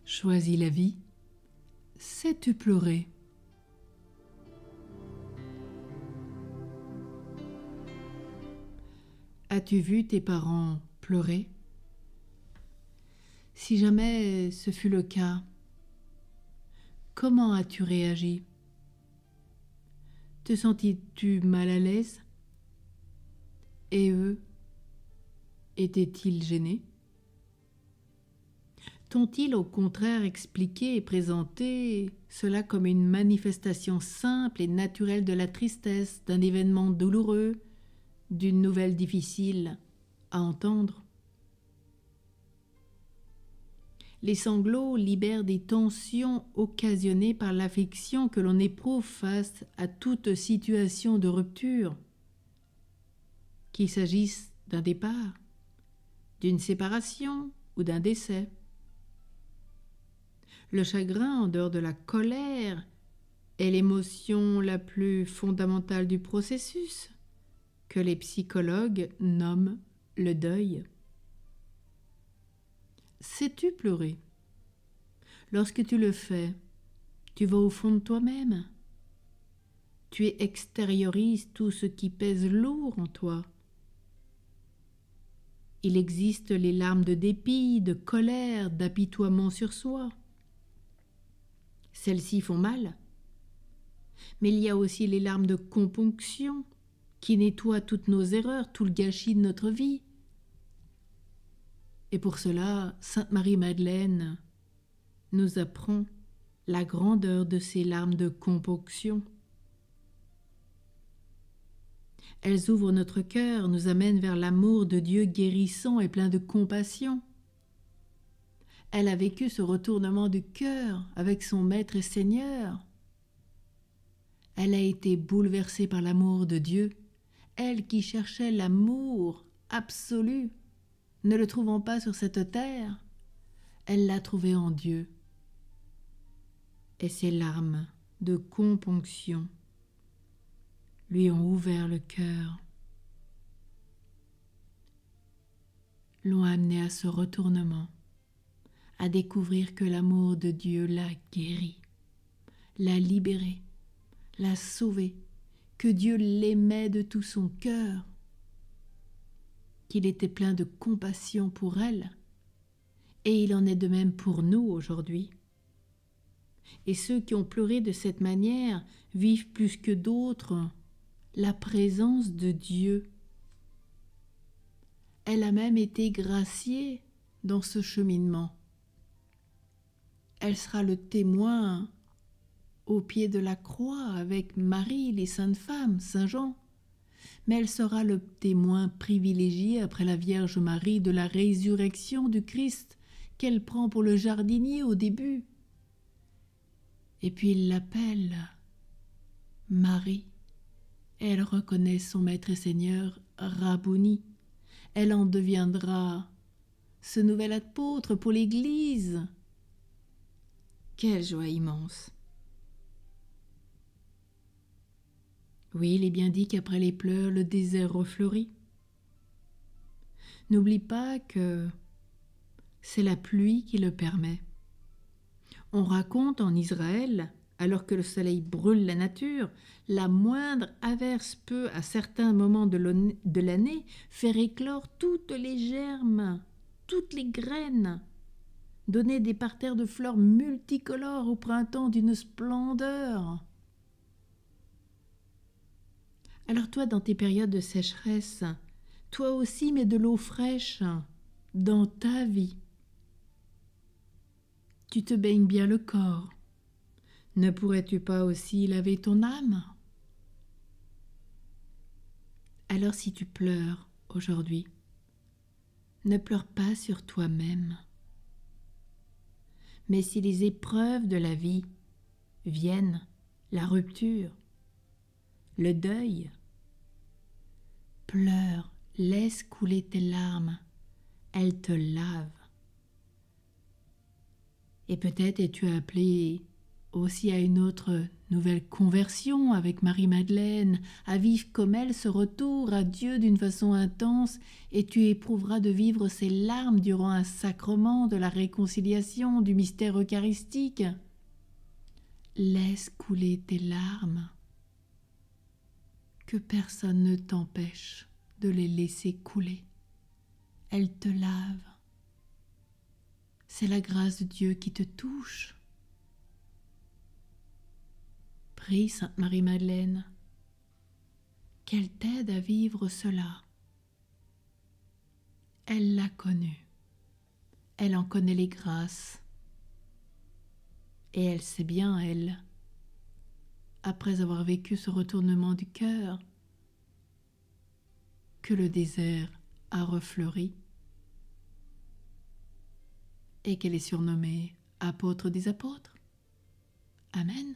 Choisis la vie. Sais-tu pleurer? As-tu vu tes parents pleurer? Si jamais ce fut le cas, comment as-tu réagi? Te sentis-tu mal à l'aise? Et eux, étaient-ils gênés? T'ont-ils au contraire expliqué et présenté cela comme une manifestation simple et naturelle de la tristesse, d'un événement douloureux, d'une nouvelle difficile à entendre? Les sanglots libèrent des tensions occasionnées par l'affection que l'on éprouve face à toute situation de rupture, qu'il s'agisse d'un départ, d'une séparation ou d'un décès. Le chagrin, en dehors de la colère, est l'émotion la plus fondamentale du processus, que les psychologues nomment le deuil. Sais-tu pleurer? Lorsque tu le fais, tu vas au fond de toi-même. Tu extériorises tout ce qui pèse lourd en toi. Il existe les larmes de dépit, de colère, d'apitoiement sur soi. Celles-ci font mal. Mais il y a aussi les larmes de componction qui nettoient toutes nos erreurs, tout le gâchis de notre vie. Et pour cela, Sainte Marie-Madeleine nous apprend la grandeur de ces larmes de componction. Elles ouvrent notre cœur, nous amènent vers l'amour de Dieu guérissant et plein de compassion. Elle a vécu ce retournement du cœur avec son Maître et Seigneur. Elle a été bouleversée par l'amour de Dieu, elle qui cherchait l'amour absolu, ne le trouvant pas sur cette terre, elle l'a trouvé en Dieu. Et ses larmes de componction lui ont ouvert le cœur, l'ont amené à ce retournement, à découvrir que l'amour de Dieu l'a guéri, l'a libéré, l'a sauvé, que Dieu l'aimait de tout son cœur, qu'il était plein de compassion pour elle, et il en est de même pour nous aujourd'hui. Et ceux qui ont pleuré de cette manière vivent plus que d'autres la présence de Dieu. Elle a même été graciée dans ce cheminement. Elle sera le témoin au pied de la croix avec Marie, les saintes femmes, Saint Jean. Mais elle sera le témoin privilégié après la Vierge Marie de la résurrection du Christ qu'elle prend pour le jardinier au début. Et puis il l'appelle Marie. Elle reconnaît son Maître et Seigneur Rabouni. Elle en deviendra ce nouvel apôtre pour l'Église. Quelle joie immense! Oui, il est bien dit qu'après les pleurs, le désert refleurit. N'oublie pas que c'est la pluie qui le permet. On raconte en Israël, alors que le soleil brûle la nature, la moindre averse peut, à certains moments de l'année, faire éclore toutes les germes, toutes les graines, donner des parterres de fleurs multicolores au printemps d'une splendeur. Alors toi, dans tes périodes de sécheresse, toi aussi mets de l'eau fraîche dans ta vie. Tu te baignes bien le corps. Ne pourrais-tu pas aussi laver ton âme? Alors si tu pleures aujourd'hui, ne pleure pas sur toi-même. Mais si les épreuves de la vie viennent, la rupture, le deuil, pleure, laisse couler tes larmes, elles te lavent. Et peut-être es-tu appelé aussi à une autre nouvelle conversion avec Marie-Madeleine, à vivre comme elle ce retour à Dieu d'une façon intense, et tu éprouveras de vivre ces larmes durant un sacrement de la réconciliation, du mystère eucharistique. Laisse couler tes larmes, que personne ne t'empêche de les laisser couler. Elles te lavent. C'est la grâce de Dieu qui te touche. Prie Sainte Marie-Madeleine, qu'elle t'aide à vivre cela. Elle l'a connu, elle en connaît les grâces, et elle sait bien, elle, après avoir vécu ce retournement du cœur, que le désert a refleuri et qu'elle est surnommée apôtre des apôtres. Amen.